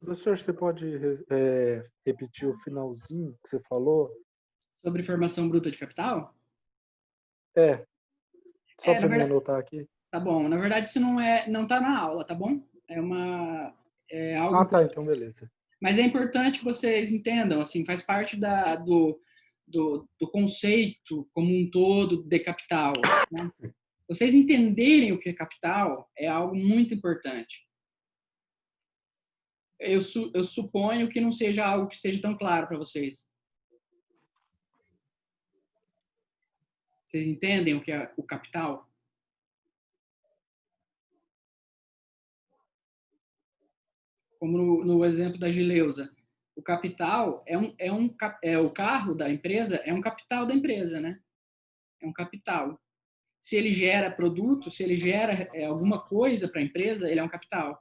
Professor, você pode repetir o finalzinho que você falou? Sobre formação bruta de capital? Só para na me verdade, anotar aqui. tá bom. Na verdade, isso não tá na aula, tá bom? É algo tá, então beleza. Mas é importante que vocês entendam, assim, faz parte do conceito como um todo de capital, né? Vocês entenderem o que é capital é algo muito importante. Eu suponho que não seja algo que seja tão claro para vocês. Vocês entendem o que é o capital? Como no exemplo da Gileuza. O capital o carro da empresa é um capital da empresa, né? É um capital. Se ele gera produto, se ele gera alguma coisa para a empresa, ele é um capital.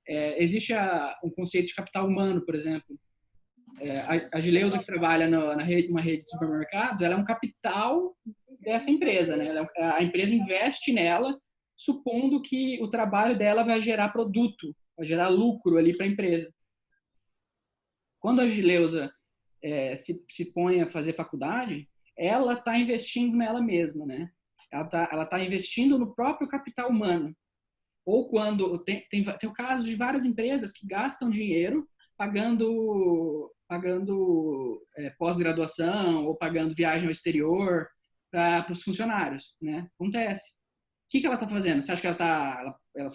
Existe um conceito de capital humano, por exemplo. A Gileuza, que trabalha numa rede de supermercados, ela é um capital dessa empresa, né? A empresa investe nela, supondo que o trabalho dela vai gerar produto, vai gerar lucro ali para a empresa. Quando a Gileuza se põe a fazer faculdade, ela está investindo nela mesma, né? Ela tá investindo no próprio capital humano. Ou quando tem o caso de várias empresas que gastam dinheiro pagando pós-graduação ou pagando viagem ao exterior para os funcionários, né? Acontece. O que ela está fazendo? Você acha que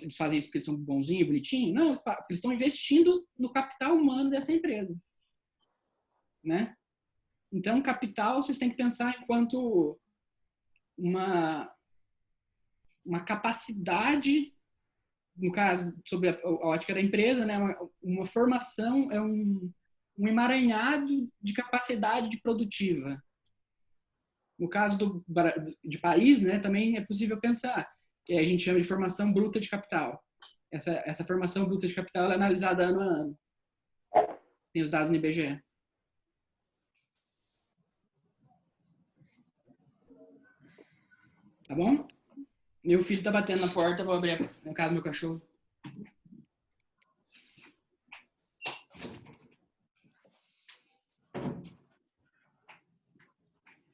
eles fazem isso porque eles são bonzinhos, bonitinhos? Não, eles estão investindo no capital humano dessa empresa, né? Então, capital vocês têm que pensar enquanto uma capacidade, no caso, sobre a ótica da empresa, né? Uma formação é um emaranhado de capacidade produtiva. No caso de país, né, também é possível pensar, que a gente chama de formação bruta de capital. Essa formação bruta de capital é analisada ano a ano. Tem os dados no IBGE. Tá bom? Meu filho tá batendo na porta, vou abrir na casa do meu cachorro.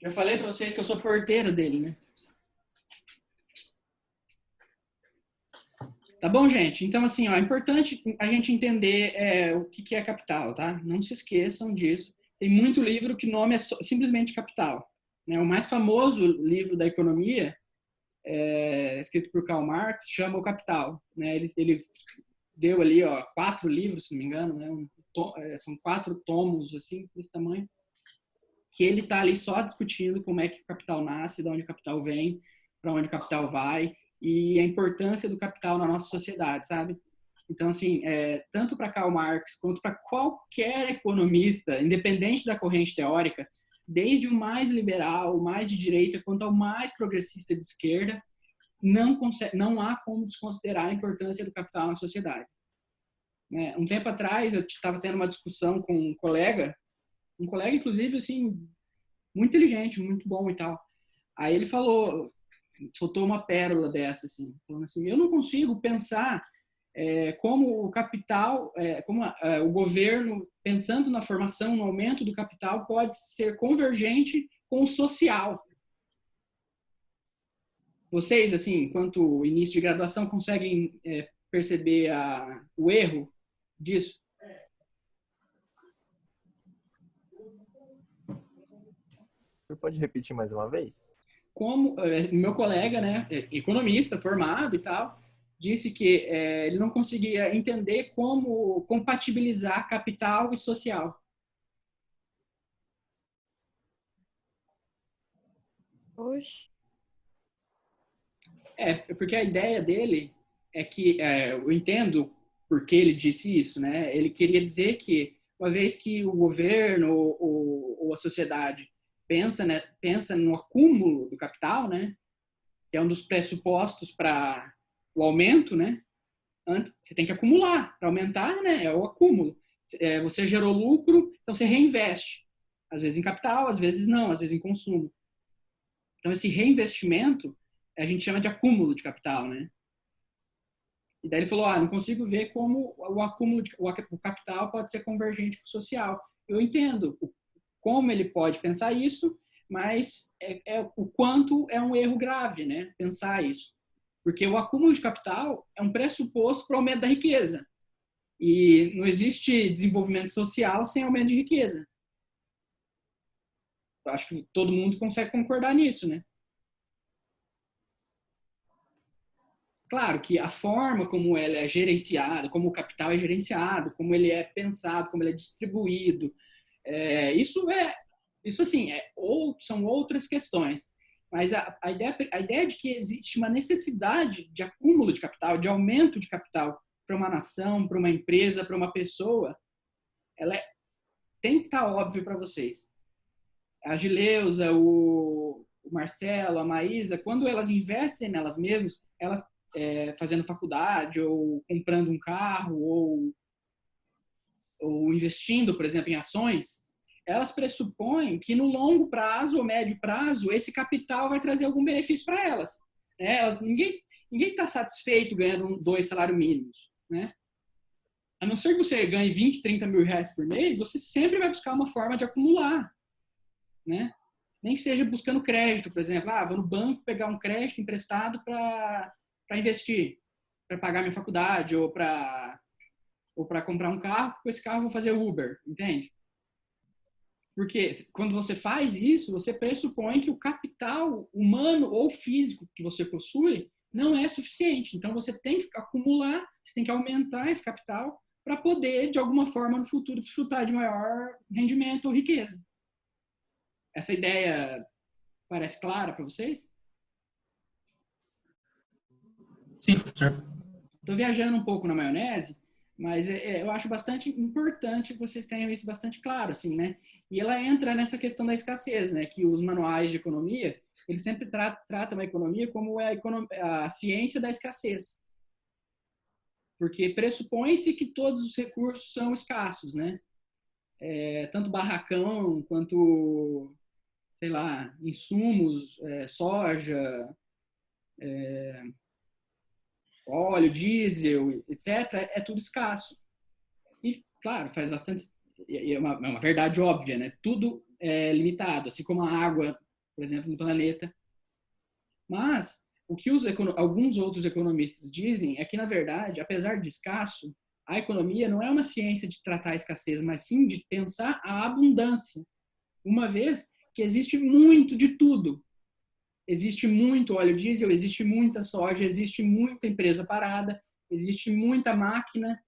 Já falei para vocês que eu sou porteiro dele, né? Tá bom, gente? Então, assim, ó, é importante a gente entender o que é capital, tá? Não se esqueçam disso. Tem muito livro que o nome é simplesmente capital, né? O mais famoso livro da economia, escrito por Karl Marx, chama O Capital, né? Ele deu ali, ó, 4 livros, se não me engano, né? São 4 tomos, assim, desse tamanho, que ele tá ali só discutindo como é que o capital nasce, de onde o capital vem, para onde o capital vai, e a importância do capital na nossa sociedade, sabe? Então, assim, tanto para Karl Marx quanto para qualquer economista, independente da corrente teórica, desde o mais liberal, o mais de direita, quanto ao mais progressista de esquerda, não há como desconsiderar a importância do capital na sociedade. Né? Um tempo atrás, eu estava tendo uma discussão com um colega, inclusive, assim, muito inteligente, muito bom e tal. Aí ele soltou uma pérola dessa, assim, falando assim, eu não consigo pensar como o capital, o governo, pensando na formação, no aumento do capital, pode ser convergente com o social. Vocês, assim, enquanto início de graduação, conseguem perceber o erro disso? Você pode repetir mais uma vez? Como meu colega, né, economista formado e tal, disse que ele não conseguia entender como compatibilizar capital e social. Oxe. Porque a ideia dele é que, eu entendo por que ele disse isso, né? Ele queria dizer que, uma vez que o governo ou a sociedade pensa no acúmulo do capital, né? Que é um dos pressupostos para o aumento, né? Antes, você tem que acumular. Para aumentar, né? É o acúmulo. Você gerou lucro, então você reinveste. Às vezes em capital, às vezes não, às vezes em consumo. Então, esse reinvestimento, a gente chama de acúmulo de capital, né? E daí ele falou, não consigo ver como o acúmulo, o capital pode ser convergente com o social. Eu entendo como ele pode pensar isso, mas o quanto é um erro grave, né? Pensar isso. Porque o acúmulo de capital é um pressuposto para o aumento da riqueza. E não existe desenvolvimento social sem aumento de riqueza. Eu acho que todo mundo consegue concordar nisso, né? Claro que a forma como ele é gerenciado, como o capital é gerenciado, como ele é pensado, como ele é distribuído, isso assim, são outras questões. Mas a ideia de que existe uma necessidade de acúmulo de capital, de aumento de capital para uma nação, para uma empresa, para uma pessoa, tem que estar óbvio para vocês. A Gileuza, o Marcelo, a Maísa, quando elas investem nelas mesmas, elas fazendo faculdade, ou comprando um carro, ou investindo, por exemplo, em ações, elas pressupõem que no longo prazo ou médio prazo, esse capital vai trazer algum benefício para elas. Ninguém está satisfeito ganhando 2 salários mínimos. Né? A não ser que você ganhe 20, 30 mil reais por mês, você sempre vai buscar uma forma de acumular. Né? Nem que seja buscando crédito, por exemplo. Vou no banco pegar um crédito emprestado para investir, para pagar minha faculdade, ou para comprar um carro, com esse carro eu vou fazer Uber, entende? Porque quando você faz isso, você pressupõe que o capital humano ou físico que você possui não é suficiente. Então você tem que acumular, você tem que aumentar esse capital para poder, de alguma forma, no futuro, desfrutar de maior rendimento ou riqueza. Essa ideia parece clara para vocês? Sim, professor. Estou viajando um pouco na maionese, mas eu acho bastante importante que vocês tenham isso bastante claro, assim, né? E ela entra nessa questão da escassez, né? Que os manuais de economia, eles sempre tratam a economia como a ciência da escassez. Porque pressupõe-se que todos os recursos são escassos, né? Tanto barracão quanto, sei lá, insumos, soja, óleo, diesel, etc., é tudo escasso. E, claro, faz bastante... É uma verdade óbvia, né? Tudo é limitado, assim como a água, por exemplo, no planeta. Mas o que alguns outros economistas dizem é que, na verdade, apesar de escasso, a economia não é uma ciência de tratar a escassez, mas sim de pensar a abundância. Uma vez que existe muito de tudo. Existe muito óleo diesel, existe muita soja, existe muita empresa parada, existe muita máquina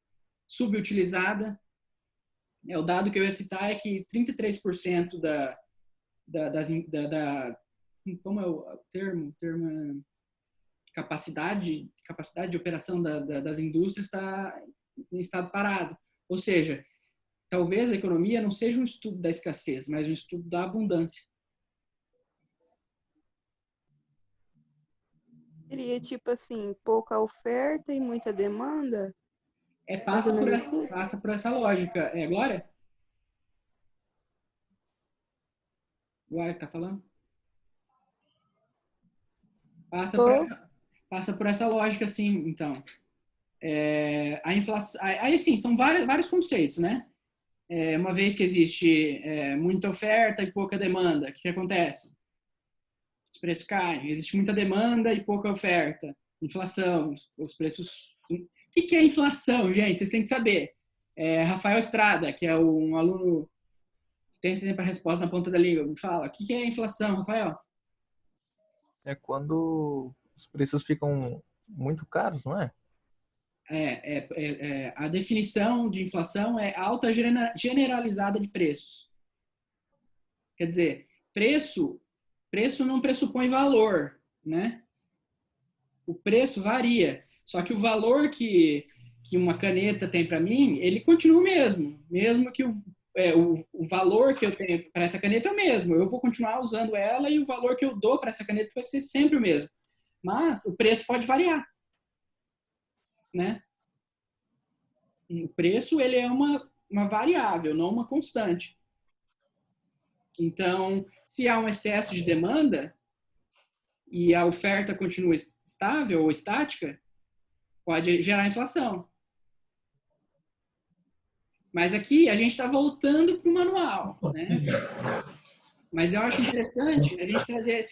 subutilizada. O dado que eu ia citar é que 33% como é o termo capacidade de operação das indústrias está em estado parado. Ou seja, talvez a economia não seja um estudo da escassez, mas um estudo da abundância. Seria tipo assim, pouca oferta e muita demanda? Passa por essa lógica. Glória? Glória, tá falando? Passa por essa lógica, sim, então. A inflação... Aí, assim, são vários conceitos, né? Uma vez que existe muita oferta e pouca demanda, o que acontece? Os preços caem. Existe muita demanda e pouca oferta. Inflação, os preços... O que é inflação, gente? Vocês têm que saber. Rafael Estrada, que é um aluno que tem sempre a resposta na ponta da língua, me fala. O que é inflação, Rafael? É quando os preços ficam muito caros, não é? A definição de inflação é alta generalizada de preços. Quer dizer, preço não pressupõe valor, né? O preço varia. Só que o valor que uma caneta tem para mim, ele continua o mesmo. Mesmo que o valor que eu tenho para essa caneta é o mesmo. Eu vou continuar usando ela e o valor que eu dou para essa caneta vai ser sempre o mesmo. Mas o preço pode variar, né? O preço, ele é uma variável, não uma constante. Então, se há um excesso de demanda e a oferta continua estável ou estática, pode gerar inflação. Mas aqui a gente está voltando para o manual, né? Mas eu acho interessante a gente trazer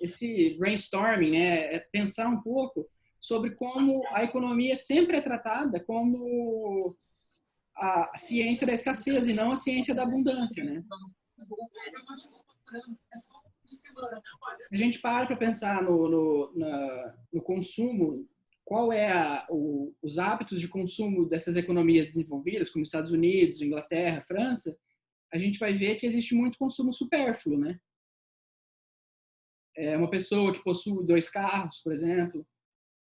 esse brainstorming, né? Pensar um pouco sobre como a economia sempre é tratada como a ciência da escassez e não a ciência da abundância, né? A gente para pensar no consumo, qual é os hábitos de consumo dessas economias desenvolvidas, como Estados Unidos, Inglaterra, França, a gente vai ver que existe muito consumo supérfluo, né? É uma pessoa que possui 2 carros, por exemplo,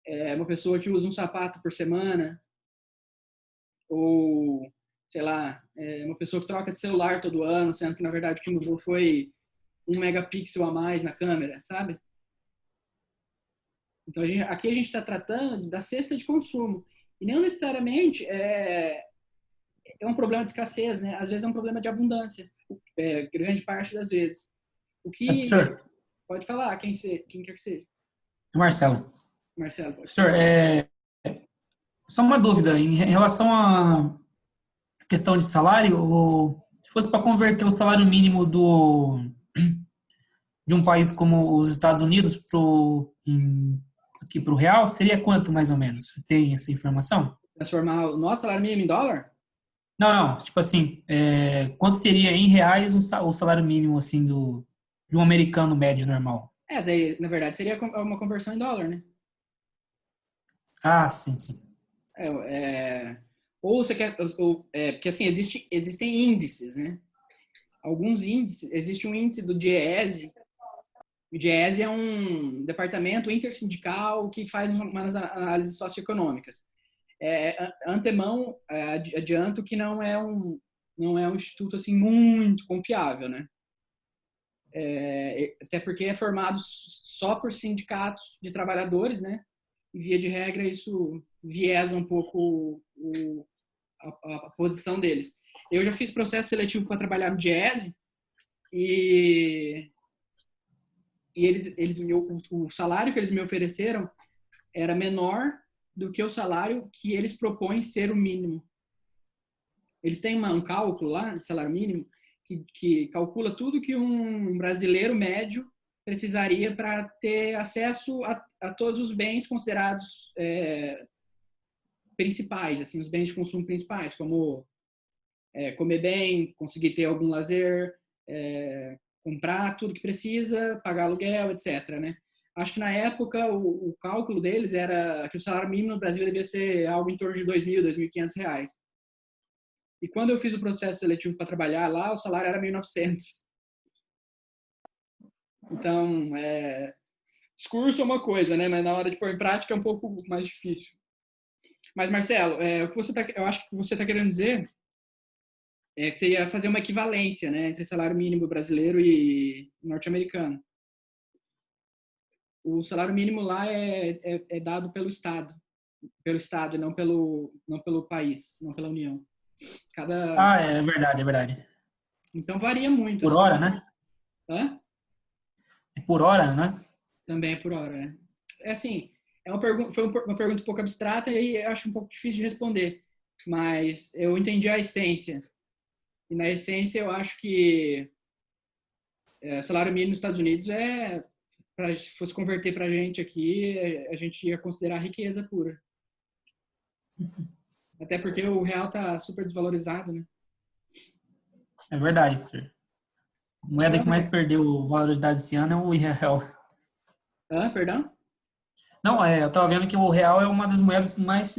é uma pessoa que usa um sapato por semana, ou, sei lá, uma pessoa que troca de celular todo ano, sendo que, na verdade, o que mudou foi 1 megapixel a mais na câmera, sabe? Então, aqui a gente está tratando da cesta de consumo. E não necessariamente é um problema de escassez, né? Às vezes é um problema de abundância, grande parte das vezes. O que... Professor, Pode falar, quem quer que seja. Marcelo. Marcelo, pode. Professor, só uma dúvida em relação à questão de salário, se fosse para converter o salário mínimo de um país como os Estados Unidos aqui para o real, seria quanto mais ou menos? Você tem essa informação? Transformar o nosso salário mínimo em dólar? Não, não, tipo assim, quanto seria em reais o salário mínimo assim de um americano médio normal? Daí, na verdade, seria uma conversão em dólar, né? Ah, sim, sim. Ou você quer... porque, assim, existem índices, né? Alguns índices... Existe um índice do DIEESE. O DIEESE é um departamento intersindical que faz umas análises socioeconômicas. Antemão, adianto que não é um instituto assim muito confiável, né? Até porque é formado só por sindicatos de trabalhadores, né? E via de regra isso viesa um pouco a posição deles. Eu já fiz processo seletivo para trabalhar no DIEESE e o salário que eles me ofereceram era menor do que o salário que eles propõem ser o mínimo. Eles têm um cálculo lá de salário mínimo que calcula tudo que um brasileiro médio precisaria para ter acesso a todos os bens considerados principais, assim, os bens de consumo principais, como comer bem, conseguir ter algum lazer, comprar tudo que precisa, pagar aluguel, etc., né? Acho que na época o cálculo deles era que o salário mínimo no Brasil devia ser algo em torno de R$ 2.000, R$ 2.500. E quando eu fiz o processo seletivo para trabalhar lá, o salário era 1.900. Então, discurso é uma coisa, né? Mas na hora de pôr em prática é um pouco mais difícil. Mas, Marcelo, eu acho que você está querendo dizer que você ia fazer uma equivalência, né, entre salário mínimo brasileiro e norte-americano. O salário mínimo lá é dado pelo Estado e não pelo país, não pela União. Ah, é verdade, é verdade. Então varia muito. Por Assim. hora, né? Hã? É por hora, né? Também é por hora. Assim, foi uma pergunta um pouco abstrata e aí eu acho um pouco difícil de responder. Mas eu entendi a essência. E na essência eu acho que o salário mínimo nos Estados Unidos se fosse converter para a gente aqui, a gente ia considerar riqueza pura. Até porque o real está super desvalorizado, né? É verdade, professor. A moeda que mais perdeu valoridade esse ano é o real. Perdão? Não, eu tava vendo que o real é uma das moedas que mais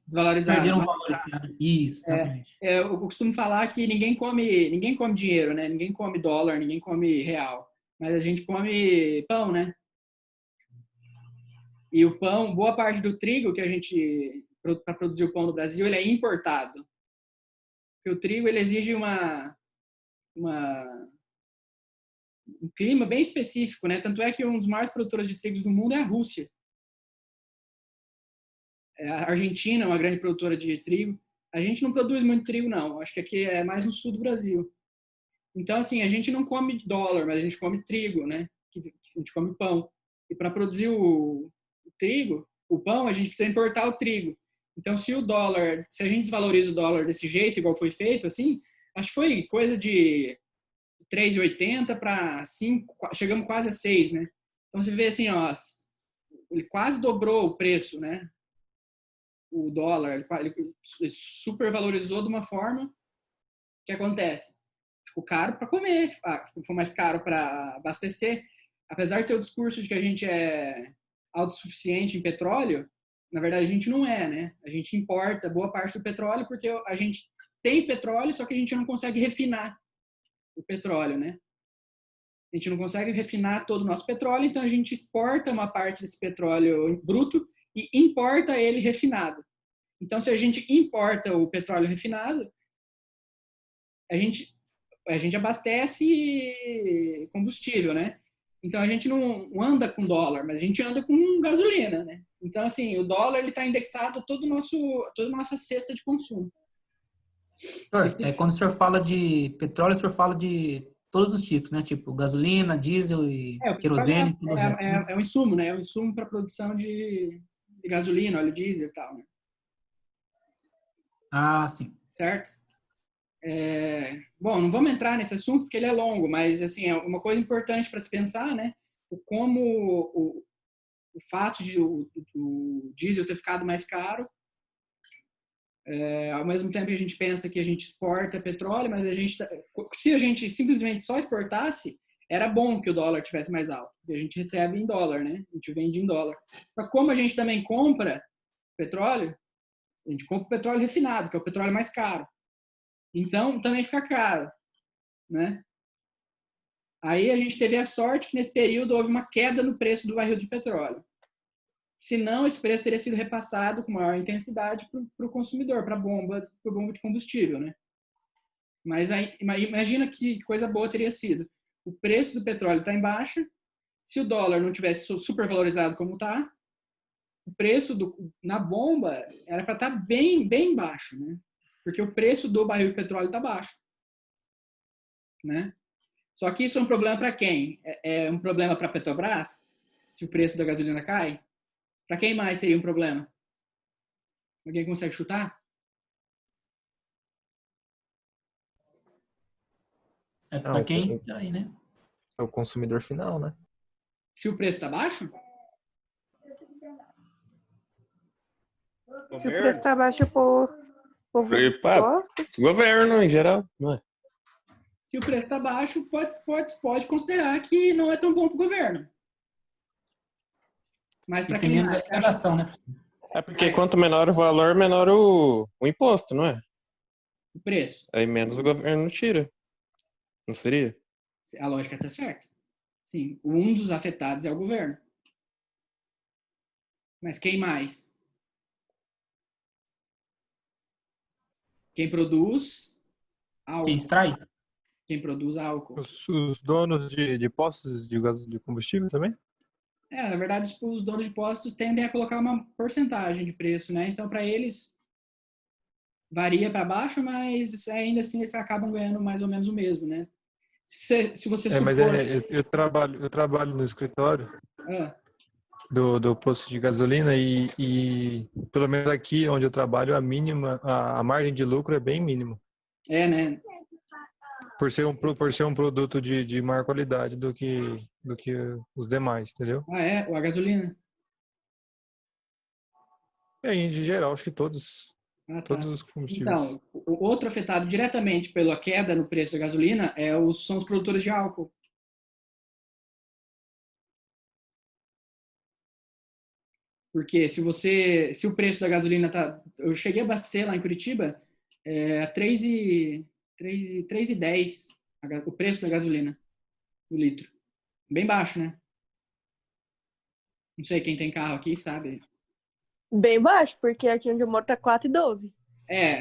Desvalorizado. perderam valor esse ano. Isso, exatamente. Eu costumo falar que ninguém come dinheiro, né? Ninguém come dólar, ninguém come real. Mas a gente come pão, né? E o pão, boa parte do trigo que a gente para produzir o pão no Brasil, ele é importado. Porque o trigo ele exige um clima bem específico, né? Tanto é que um dos maiores produtores de trigo do mundo é a Rússia. A Argentina é uma grande produtora de trigo. A gente não produz muito trigo, não. Acho que aqui é mais no sul do Brasil. Então, assim, a gente não come dólar, mas a gente come trigo, né? A gente come pão. E para produzir o trigo, o pão, a gente precisa importar o trigo. Então, se a gente desvaloriza o dólar desse jeito, igual foi feito, assim, acho que foi coisa de 3,80 para 5, chegamos quase a 6, né? Então, você vê assim, ó, ele quase dobrou o preço, né? O dólar, ele supervalorizou de uma forma que acontece. Ficou caro para comer, ficou mais caro para abastecer. Apesar de ter o discurso de que a gente é autossuficiente em petróleo, na verdade a gente não é, né? A gente importa boa parte do petróleo porque a gente tem petróleo, só que a gente não consegue refinar o petróleo, né? A gente não consegue refinar todo o nosso petróleo, então a gente exporta uma parte desse petróleo bruto e importa ele refinado. Então, se a gente importa o petróleo refinado, a gente abastece combustível, né? Então, a gente não anda com dólar, mas a gente anda com gasolina, né? Então, assim, o dólar está indexado a toda a nossa cesta de consumo. Senhor, quando o senhor fala de petróleo, o senhor fala de todos os tipos, né? Tipo gasolina, diesel e O petróleo querosene, tudo o resto, né? é um insumo, né? É um insumo para produção de gasolina, óleo diesel e tal, né? Ah, sim. Certo? Bom, não vamos entrar nesse assunto porque ele é longo, mas assim, é uma coisa importante para se pensar, né? Como o fato de o diesel ter ficado mais caro, ao mesmo tempo que a gente pensa que a gente exporta petróleo, mas se a gente simplesmente só exportasse, era bom que o dólar tivesse mais alto, porque a gente recebe em dólar, né? A gente vende em dólar. Só que como a gente também compra petróleo, a gente compra petróleo refinado, que é o petróleo mais caro. Então, também fica caro, né? Aí a gente teve a sorte que nesse período houve uma queda no preço do barril de petróleo. Senão, esse preço teria sido repassado com maior intensidade para o consumidor, para a bomba de combustível, né? Mas aí, imagina que coisa boa teria sido. O preço do petróleo está em baixa, se o dólar não tivesse supervalorizado como está, o preço na bomba era para estar bem, bem baixo, né? Porque o preço do barril de petróleo está baixo, né? Só que isso é um problema para quem? É um problema para a Petrobras? Se o preço da gasolina cai? Para quem mais seria um problema? Alguém consegue chutar? É para quem? Aí, né? É o consumidor final, né? Se o preço está baixo? Se o preço tá baixo, o povo gosta. Governo em geral, não é? Se o preço está baixo, pode considerar que não é tão bom para o governo. Mas E para tem quem menos mais? arrecadação, né? É porque quanto menor o valor, menor o imposto, não é? O preço. Aí menos o governo tira. Não seria? A lógica está certa. Sim, um dos afetados é o governo. Mas quem mais? Quem produz álcool. Quem extrai? Quem produz álcool. Os donos de postos de combustível também? Na verdade, os donos de postos tendem a colocar uma porcentagem de preço, né? Então, para eles, varia para baixo, mas ainda assim eles acabam ganhando mais ou menos o mesmo, né? Se você supor... Mas eu trabalho no escritório Ah, do posto de gasolina e pelo menos aqui onde eu trabalho, a margem de lucro é bem mínima. né? Por ser um produto de maior qualidade do que os demais, entendeu? A gasolina? Em geral, acho que todos Tá. os combustíveis. Então, o outro afetado diretamente pela queda no preço da gasolina são os produtores de álcool. Porque se o preço da gasolina tá... Eu cheguei a abastecer lá em Curitiba, a 3,10 o preço da gasolina, o litro. Bem baixo, né? Não sei, quem tem carro aqui sabe. Bem baixo, porque aqui onde eu moro tá 4,12.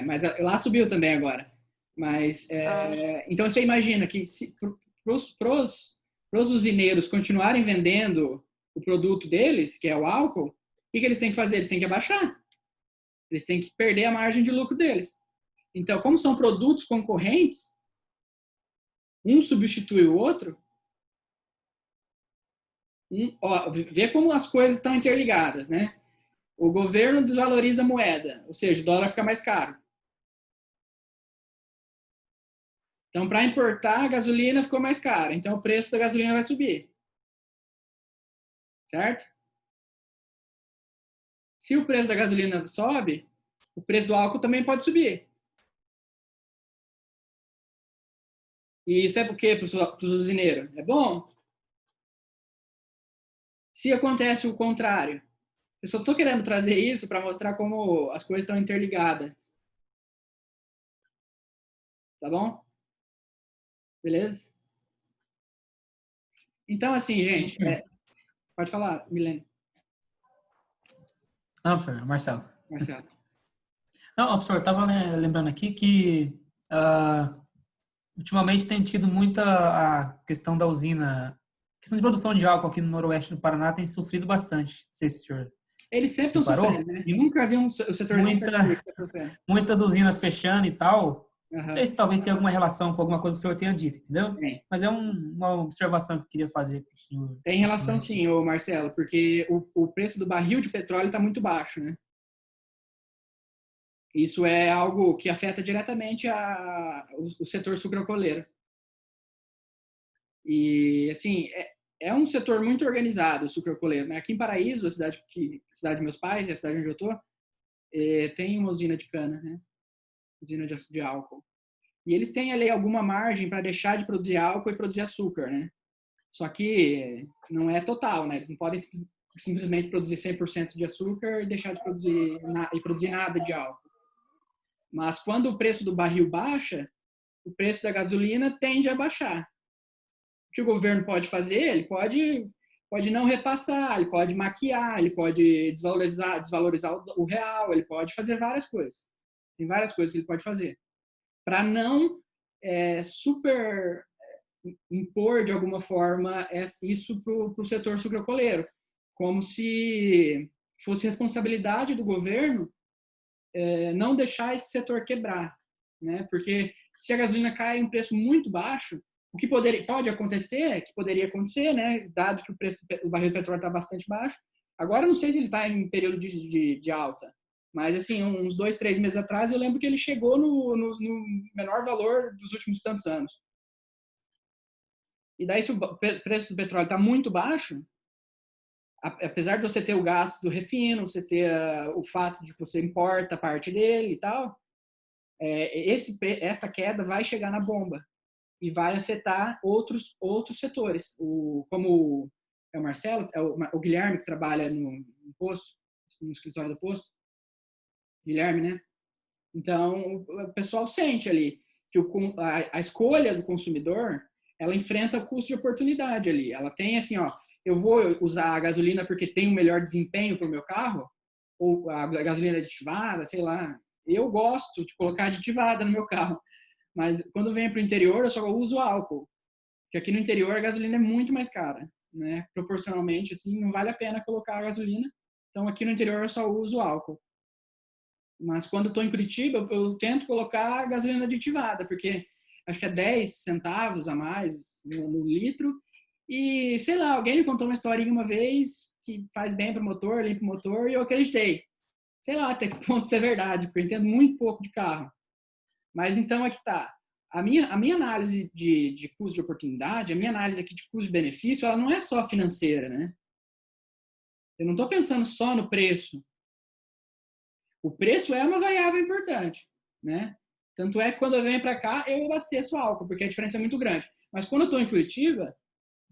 Mas lá subiu também agora. Mas, então você imagina que pros usineiros continuarem vendendo o produto deles, que é o álcool, o que eles têm que fazer? Eles têm que abaixar. Eles têm que perder a margem de lucro deles. Então, como são produtos concorrentes, um substitui o outro, vê como as coisas estão interligadas, né? O governo desvaloriza a moeda, ou seja, o dólar fica mais caro. Então, para importar, a gasolina ficou mais cara. Então, o preço da gasolina vai subir. Certo? Se o preço da gasolina sobe, o preço do álcool também pode subir. E isso é por quê para os usineiros? É bom? Se acontece o contrário. Eu só estou querendo trazer isso para mostrar como as coisas estão interligadas. Tá bom? Beleza? Então, assim, gente, pode falar, Milene. Não, professor, Marcelo. Marcelo. Não, professor, estava lembrando aqui que ultimamente tem tido muita a questão da usina, a questão de produção de álcool aqui no noroeste do Paraná tem sofrido bastante. Não sei se o senhor Eles sempre estão sofrendo, né? Eu nunca vi um setorzinho sofrendo. Muitas usinas fechando e tal. Uhum. Não sei se talvez tenha alguma relação com alguma coisa que o senhor tenha dito, entendeu? Tem. Mas é uma observação que eu queria fazer com o senhor. Tem relação sim, ô Marcelo, porque o preço do barril de petróleo está muito baixo, né? Isso é algo que afeta diretamente o setor sucroalcooleiro. E, assim, é um setor muito organizado, o sucroalcooleiro, né? Aqui em Paraíso, a cidade dos meus pais, a cidade onde eu estou, tem uma usina de cana, né? Usina de álcool. E eles têm ali alguma margem para deixar de produzir álcool e produzir açúcar, né? Só que não é total, né? Eles não podem simplesmente produzir 100% de açúcar e deixar de produzir nada de álcool. Mas quando o preço do barril baixa, o preço da gasolina tende a baixar. O que o governo pode fazer? Ele pode não repassar, ele pode maquiar, ele pode desvalorizar o real, ele pode fazer várias coisas. Tem várias coisas que ele pode fazer. Para não super impor, de alguma forma, isso para o setor sucroalcooleiro. Como se fosse responsabilidade do governo não deixar esse setor quebrar, né? Porque se a gasolina cai em um preço muito baixo, o que pode acontecer, que poderia acontecer, né? Dado que o preço do barril de petróleo está bastante baixo. Agora, não sei se ele está em período de alta, mas, assim, uns 2, 3 meses atrás, eu lembro que ele chegou no menor valor dos últimos tantos anos. E daí, se o preço do petróleo está muito baixo, apesar de você ter o gasto do refino, você ter o fato de que você importa parte dele e tal, essa queda vai chegar na bomba e vai afetar outros setores. Como é o Marcelo, o Guilherme, que trabalha no posto, no escritório do posto. Guilherme, né? Então, o pessoal sente ali que a escolha do consumidor, ela enfrenta o custo de oportunidade ali. Ela tem assim, eu vou usar a gasolina porque tem um melhor desempenho para o meu carro, ou a gasolina aditivada, sei lá. Eu gosto de colocar aditivada no meu carro, mas quando vem para o interior, eu só uso álcool. Porque aqui no interior a gasolina é muito mais cara, né? Proporcionalmente, assim, não vale a pena colocar a gasolina. Então, aqui no interior eu só uso álcool. Mas quando eu estou em Curitiba, eu tento colocar a gasolina aditivada, porque acho que é 10 centavos a mais no litro. E, sei lá, alguém me contou uma historinha uma vez que faz bem para o motor, limpa o motor, e eu acreditei. Sei lá até que ponto isso é verdade, porque eu entendo muito pouco de carro. Mas então aqui tá. A minha análise de custo de oportunidade, a minha análise aqui de custo de benefício, ela não é só financeira, né? Eu não estou pensando só no preço. O preço é uma variável importante, né? Tanto é que quando eu venho para cá, eu abasteço álcool, porque a diferença é muito grande. Mas quando eu estou em Curitiba,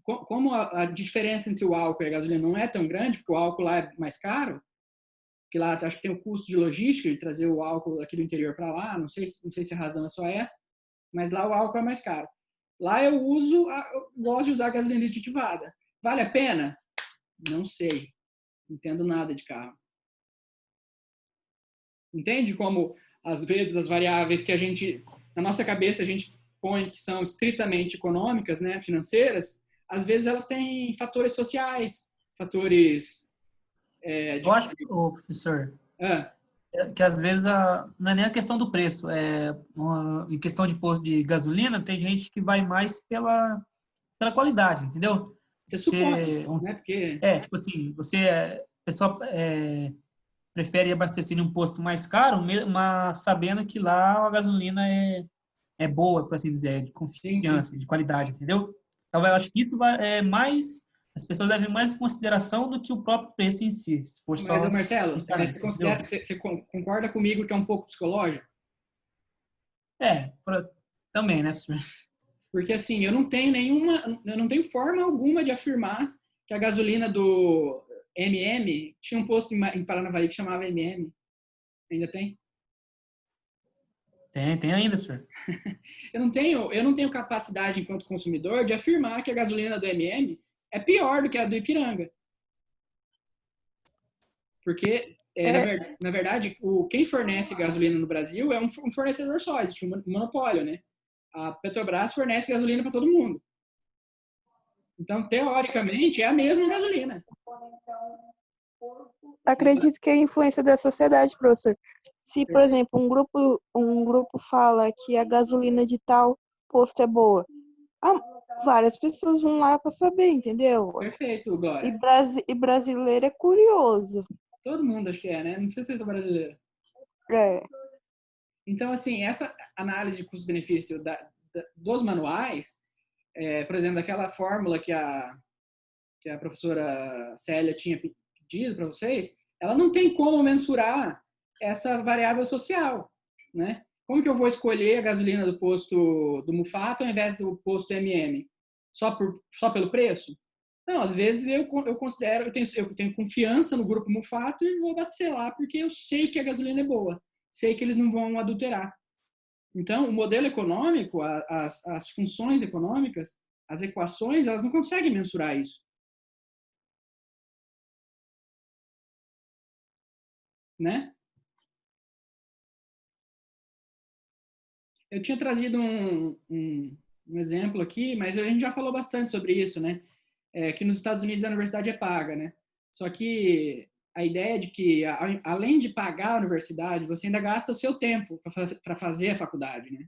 como a diferença entre o álcool e a gasolina não é tão grande, porque o álcool lá é mais caro, que lá acho que tem o custo de logística, de trazer o álcool aqui do interior para lá, não sei se a razão é só essa, mas lá o álcool é mais caro. Lá eu gosto de usar gasolina aditivada. Vale a pena? Não sei. Não entendo nada de carro. Entende como, às vezes, as variáveis que a gente, na nossa cabeça, a gente põe que são estritamente econômicas, né, financeiras, às vezes elas têm fatores sociais, fatores... Eu acho que, professor, que às vezes não é nem a questão do preço, em questão de posto de gasolina, tem gente que vai mais pela qualidade, entendeu? Você supõe, né? Porque Tipo assim, a pessoa prefere abastecer em um posto mais caro, mas sabendo que lá a gasolina é boa, por assim dizer, de sim. confiança, de qualidade, entendeu? Então, eu acho que isso as pessoas devem mais em consideração do que o próprio preço em si, se for Mas, só Marcelo, diferente, entendeu? você concorda comigo que é um pouco psicológico? Também, né? Porque assim, eu não tenho forma alguma de afirmar que a gasolina do MM tinha um posto em Paranavaí que chamava MM. Ainda tem? Tem ainda, professor. Eu não tenho capacidade enquanto consumidor de afirmar que a gasolina do MM é pior do que a do Ipiranga. Porque, na verdade, quem fornece gasolina no Brasil é um fornecedor só, existe um monopólio, né? A Petrobras fornece gasolina para todo mundo. Então, teoricamente, é a mesma gasolina. Acredito que é a influência da sociedade, professor. Se, por exemplo, um grupo fala que a gasolina de tal posto é boa, várias pessoas vão lá para saber, entendeu? Perfeito, Glória. E brasileiro é curioso. Todo mundo acho que é, né? Não precisa ser só brasileiro. Então, assim, essa análise de custo-benefício dos manuais, por exemplo, daquela fórmula que a professora Célia tinha pedido para vocês, ela não tem como mensurar essa variável social, né? Como que eu vou escolher a gasolina do posto do Mufato ao invés do posto MM? Só pelo preço? Não, às vezes eu considero, eu tenho confiança no grupo Mufato e vou abastecer lá porque eu sei que a gasolina é boa, sei que eles não vão adulterar. Então, o modelo econômico, as funções econômicas, as equações, elas não conseguem mensurar isso. Né? Eu tinha trazido um exemplo aqui, mas a gente já falou bastante sobre isso, né? Que nos Estados Unidos a universidade é paga, né? Só que a ideia de que, além de pagar a universidade, você ainda gasta o seu tempo para fazer a faculdade, né?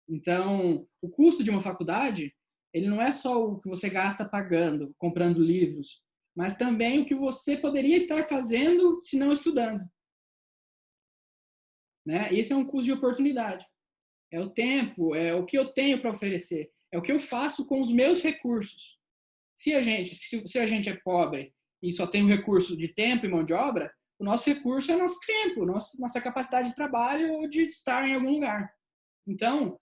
Então, o custo de uma faculdade, ele não é só o que você gasta pagando, comprando livros, mas também o que você poderia estar fazendo se não estudando. Né? Esse é um custo de oportunidade. É o tempo, é o que eu tenho para oferecer, é o que eu faço com os meus recursos. Se a gente é pobre e só tem o recurso de tempo e mão de obra, o nosso recurso é nosso tempo, nossa capacidade de trabalho ou de estar em algum lugar. Então,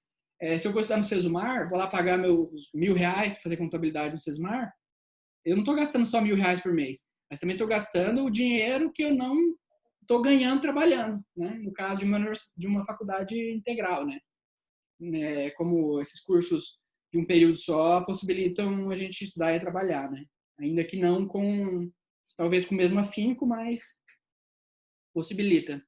se eu vou estudar no Sesumar, vou lá pagar meus R$1.000 para fazer contabilidade no Sesumar, eu não estou gastando só R$1.000 por mês, mas também estou gastando o dinheiro que eu não estou ganhando trabalhando, né? No caso de uma faculdade integral, né? Como esses cursos de um período só possibilitam a gente estudar e trabalhar, né? Ainda que não talvez com o mesmo afinco, mas possibilita.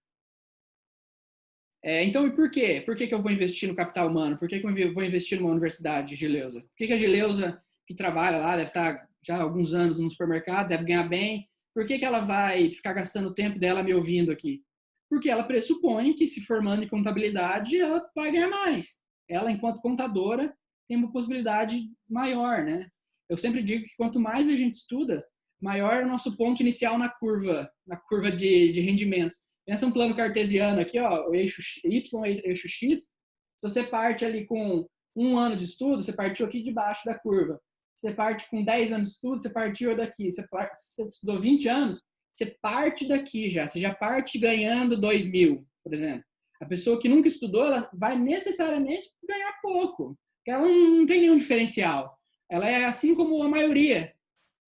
Então, e por quê? Por que eu vou investir no capital humano? Por que eu vou investir numa universidade, Gileuza? Por que a Gileuza, que trabalha lá, deve estar já há alguns anos no supermercado, deve ganhar bem, por que ela vai ficar gastando o tempo dela me ouvindo aqui? Porque ela pressupõe que, se formando em contabilidade, ela vai ganhar mais. Ela, enquanto contadora, tem uma possibilidade maior, né? Eu sempre digo que quanto mais a gente estuda, maior é o nosso ponto inicial na curva de rendimentos. Pensa um plano cartesiano aqui, ó, o eixo Y, o eixo X. Se você parte ali com 1 ano de estudo, você partiu aqui debaixo da curva. Você parte com 10 anos de estudo, você partiu daqui. Você estudou 20 anos, você parte daqui já. Você já parte ganhando 2.000, por exemplo. A pessoa que nunca estudou, ela vai necessariamente ganhar pouco. Porque ela não tem nenhum diferencial. Ela é assim como a maioria.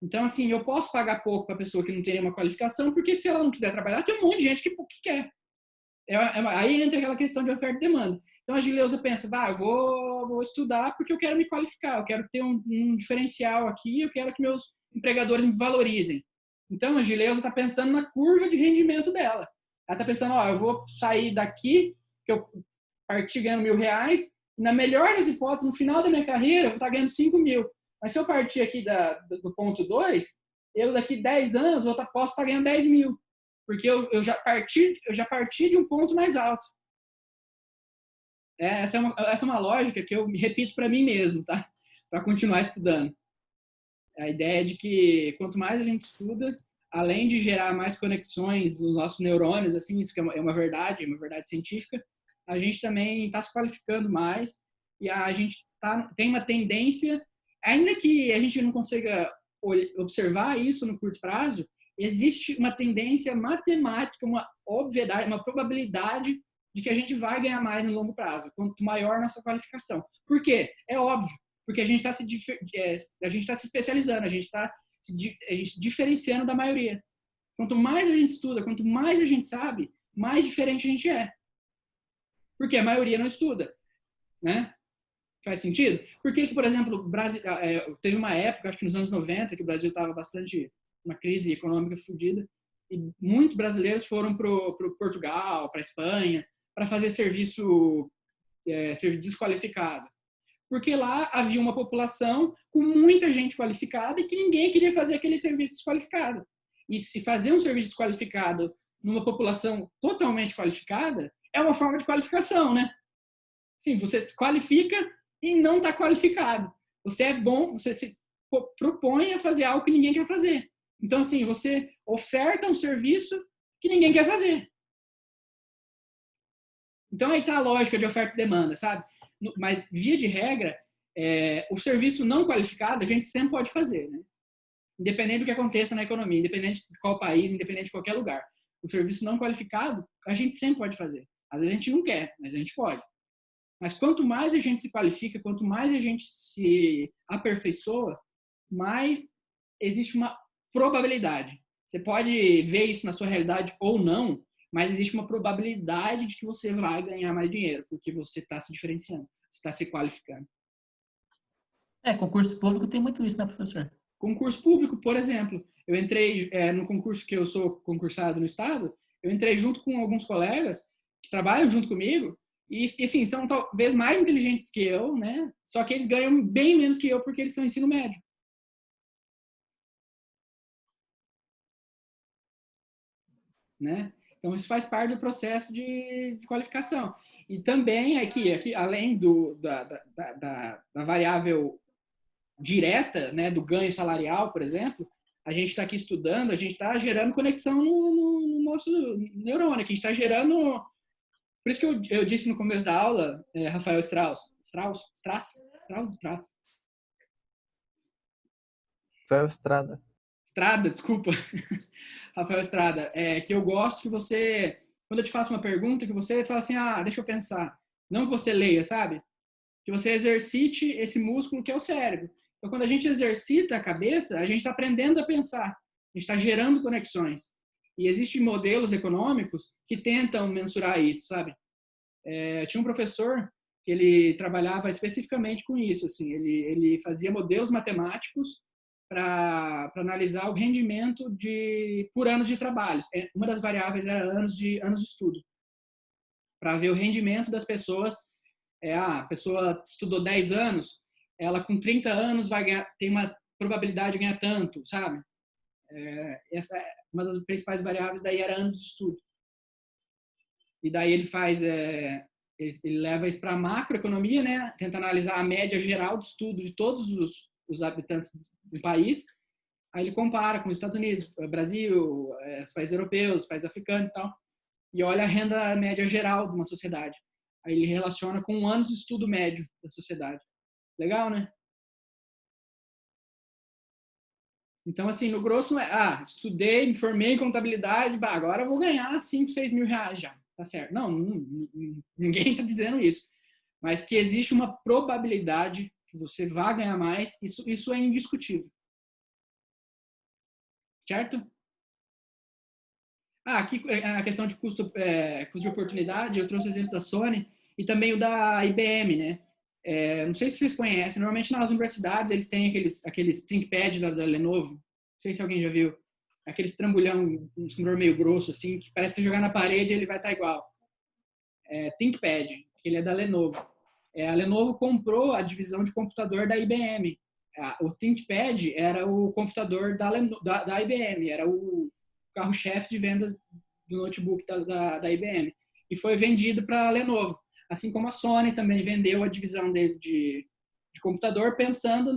Então, assim, eu posso pagar pouco para a pessoa que não tem nenhuma qualificação, porque se ela não quiser trabalhar, tem um monte de gente que quer. Aí entra aquela questão de oferta e demanda. Então, a Gileuza pensa, eu vou estudar porque eu quero me qualificar, eu quero ter um diferencial aqui, eu quero que meus empregadores me valorizem. Então, a Gileuza está pensando na curva de rendimento dela. Ela está pensando, eu vou sair daqui, que eu parti ganhando R$1.000, e na melhor das hipóteses, no final da minha carreira, eu vou estar ganhando 5.000. Mas se eu partir aqui do ponto 2, eu daqui 10 anos eu posso estar ganhando 10.000. Porque eu já parti de um ponto mais alto. Essa é uma lógica que eu repito para mim mesmo, tá? Para continuar estudando. A ideia de que quanto mais a gente estuda, além de gerar mais conexões nos nossos neurônios, assim, isso que é uma verdade científica, a gente também está se qualificando mais e a gente tem uma tendência, ainda que a gente não consiga observar isso no curto prazo, existe uma tendência matemática, uma obviedade, uma probabilidade de que a gente vai ganhar mais no longo prazo, quanto maior nossa qualificação. Por quê? É óbvio, porque a gente está se especializando, a gente está se diferenciando da maioria. Quanto mais a gente estuda, quanto mais a gente sabe, mais diferente a gente é. Porque a maioria não estuda, né? Faz sentido? Por que, por exemplo, o Brasil, teve uma época, acho que nos anos 90, que o Brasil estava bastante uma crise econômica fodida, e muitos brasileiros foram para Portugal, para Espanha, para fazer serviço desqualificado. Porque lá havia uma população com muita gente qualificada e que ninguém queria fazer aquele serviço desqualificado. E se fazer um serviço desqualificado numa população totalmente qualificada, é uma forma de qualificação, né? Sim, você se qualifica e não está qualificado. Você é bom, você se propõe a fazer algo que ninguém quer fazer. Então, assim, você oferta um serviço que ninguém quer fazer. Então, aí está a lógica de oferta e demanda, sabe? Mas, via de regra, o serviço não qualificado a gente sempre pode fazer, né? Independente do que aconteça na economia, independente de qual país, independente de qualquer lugar. O serviço não qualificado, a gente sempre pode fazer. Às vezes a gente não quer, mas a gente pode. Mas quanto mais a gente se qualifica, quanto mais a gente se aperfeiçoa, mais existe uma probabilidade. Você pode ver isso na sua realidade ou não, mas existe uma probabilidade de que você vai ganhar mais dinheiro, porque você está se diferenciando, você está se qualificando. Concurso público tem muito isso, né, professor? Concurso público, por exemplo, eu entrei no concurso que eu sou concursado no estado, eu entrei junto com alguns colegas que trabalham junto comigo e assim, são talvez mais inteligentes que eu, né? Só que eles ganham bem menos que eu porque eles são ensino médio. Né? Então, isso faz parte do processo de qualificação. E também, aqui além da variável direta, né, do ganho salarial, por exemplo, a gente está aqui estudando, a gente está gerando conexão no nosso neurônio, que a gente está gerando... Por isso que eu disse no começo da aula, Rafael Strauss. Rafael Estrada. Estrada, desculpa. Rafael Estrada, que eu gosto que você, quando eu te faço uma pergunta, que você fala assim, deixa eu pensar. Não que você leia, sabe? Que você exercite esse músculo que é o cérebro. Então, quando a gente exercita a cabeça, a gente está aprendendo a pensar. A gente está gerando conexões. E existem modelos econômicos que tentam mensurar isso, sabe? Tinha um professor que ele trabalhava especificamente com isso. Assim, ele fazia modelos matemáticos para analisar o rendimento por anos de trabalho. Uma das variáveis era anos de estudo. Para ver o rendimento das pessoas. A pessoa estudou 10 anos, ela com 30 anos tem uma probabilidade de ganhar tanto, sabe? Essa é uma das principais variáveis, daí era anos de estudo. E daí ele ele leva isso para a macroeconomia, né? Tenta analisar a média geral do estudo de todos os habitantes do país. Aí ele compara com os Estados Unidos, Brasil, os países europeus, os países africanos e tal. E olha a renda média geral de uma sociedade. Aí ele relaciona com anos de estudo médio da sociedade. Legal, né? Então, assim, no grosso, estudei, me formei em contabilidade, agora eu vou ganhar 5, 6 mil reais já. Tá certo. Não, ninguém está dizendo isso. Mas que existe uma probabilidade que você vá ganhar mais, isso é indiscutível. Certo? Aqui a questão de custo de oportunidade, eu trouxe o exemplo da Sony e também o da IBM, né? Não sei se vocês conhecem, normalmente nas universidades eles têm aqueles ThinkPad da Lenovo, não sei se alguém já viu, aqueles trambolhão, um computador meio grosso, assim, que parece que jogar na parede ele vai estar igual. ThinkPad, que ele é da Lenovo. A Lenovo comprou a divisão de computador da IBM. O ThinkPad era o computador da IBM, era o carro-chefe de vendas do notebook da IBM. E foi vendido para a Lenovo. Assim como a Sony também vendeu a divisão deles de computador, pensando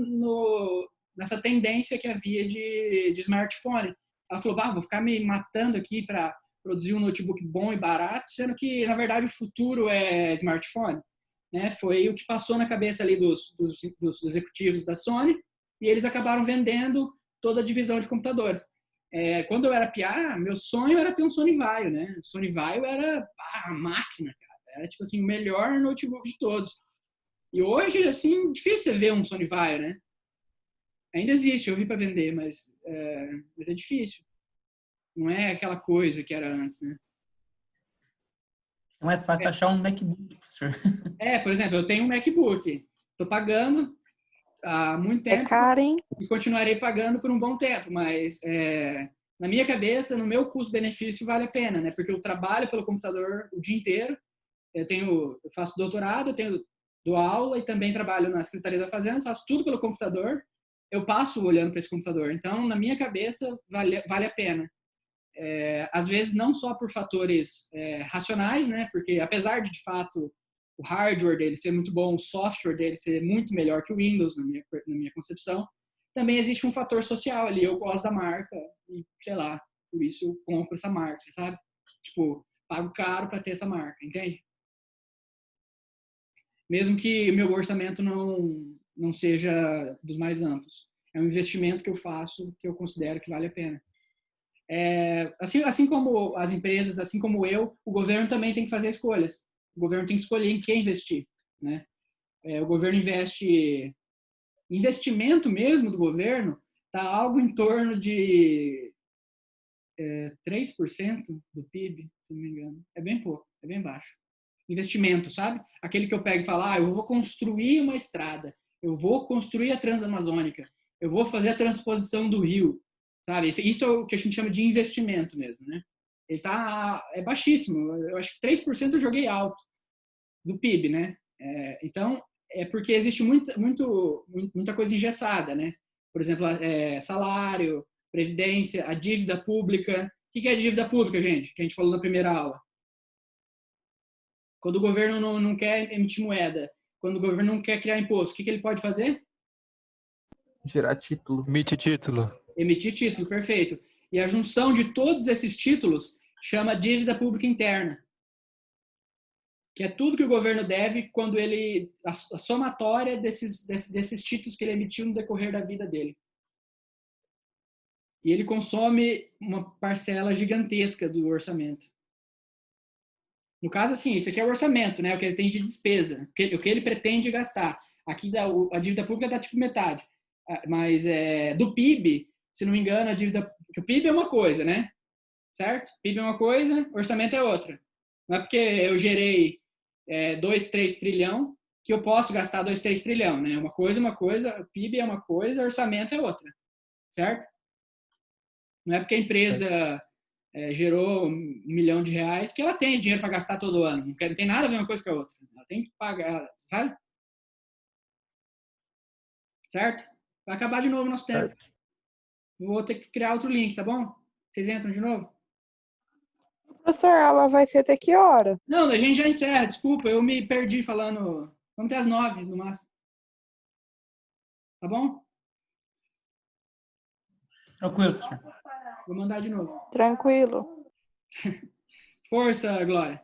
nessa tendência que havia de smartphone. Ela falou, vou ficar me matando aqui para produzir um notebook bom e barato, sendo que, na verdade, o futuro é smartphone. Né? Foi o que passou na cabeça ali dos executivos da Sony, e eles acabaram vendendo toda a divisão de computadores. Quando eu era piá, meu sonho era ter um Sony Vaio, né? O Sony Vaio era a máquina, cara. Era, tipo assim, o melhor notebook de todos. E hoje, assim, difícil você ver um Sony Vaio, né? Ainda existe, eu vi para vender, mas é difícil. Não é aquela coisa que era antes, né? É mais fácil achar um MacBook, professor. Por exemplo, eu tenho um MacBook. Estou pagando há muito tempo. É caro, hein? E continuarei pagando por um bom tempo, mas na minha cabeça, no meu custo-benefício, vale a pena, né? Porque eu trabalho pelo computador o dia inteiro. Eu faço doutorado, dou aula e também trabalho na Secretaria da Fazenda, faço tudo pelo computador. Eu passo olhando para esse computador. Então, na minha cabeça, vale a pena. Às vezes, não só por fatores racionais, né? Porque, apesar de fato, o hardware dele ser muito bom, o software dele ser muito melhor que o Windows, na minha concepção, também existe um fator social ali. Eu gosto da marca e, sei lá, por isso eu compro essa marca, sabe? Tipo, pago caro para ter essa marca, entende? Mesmo que meu orçamento não seja dos mais amplos. É um investimento que eu faço que eu considero que vale a pena. Assim como as empresas, assim como o governo também tem que fazer escolhas. O governo tem que escolher em quem investir, né? O governo investimento mesmo do governo está algo em torno de 3% do PIB, se não me engano. É bem pouco, é bem baixo. Investimento, sabe? Aquele que eu pego e falo, eu vou construir uma estrada, eu vou construir a Transamazônica, eu vou fazer a transposição do rio, sabe? Isso é o que a gente chama de investimento mesmo, né? Ele é baixíssimo. Eu acho que 3% eu joguei alto do PIB, né? Então, é porque existe muita coisa engessada, né? Por exemplo, salário, previdência, a dívida pública. O que é a dívida pública, gente? Que a gente falou na primeira aula. Quando o governo não quer emitir moeda, quando o governo não quer criar imposto, o que ele pode fazer? Gerar título. Emite título. Emitir título, perfeito. E a junção de todos esses títulos chama dívida pública interna, que é tudo que o governo deve quando a somatória desses títulos que ele emitiu no decorrer da vida dele. E ele consome uma parcela gigantesca do orçamento. No caso, assim, isso aqui é o orçamento, né? O que ele tem de despesa, o que ele pretende gastar. Aqui a dívida pública dá tipo metade. Mas do PIB, se não me engano, porque o PIB é uma coisa, né? Certo? PIB é uma coisa, orçamento é outra. Não é porque eu gerei 2, 3 trilhão que eu posso gastar 2, 3 trilhão, né? Uma coisa, PIB é uma coisa, orçamento é outra. Certo? Não é porque a empresa gerou R$1 milhão que ela tem dinheiro para gastar todo ano. Não tem nada a ver uma coisa com a outra. Ela tem que pagar, sabe? Certo? Vai acabar de novo o nosso tempo. Vou ter que criar outro link, tá bom? Vocês entram de novo? Professor, a aula vai ser até que hora? Não, a gente já encerra. Desculpa, eu me perdi falando. Vamos até às 9 no máximo. Tá bom? Tranquilo, professor. Vou mandar de novo. Tranquilo. Força, Glória.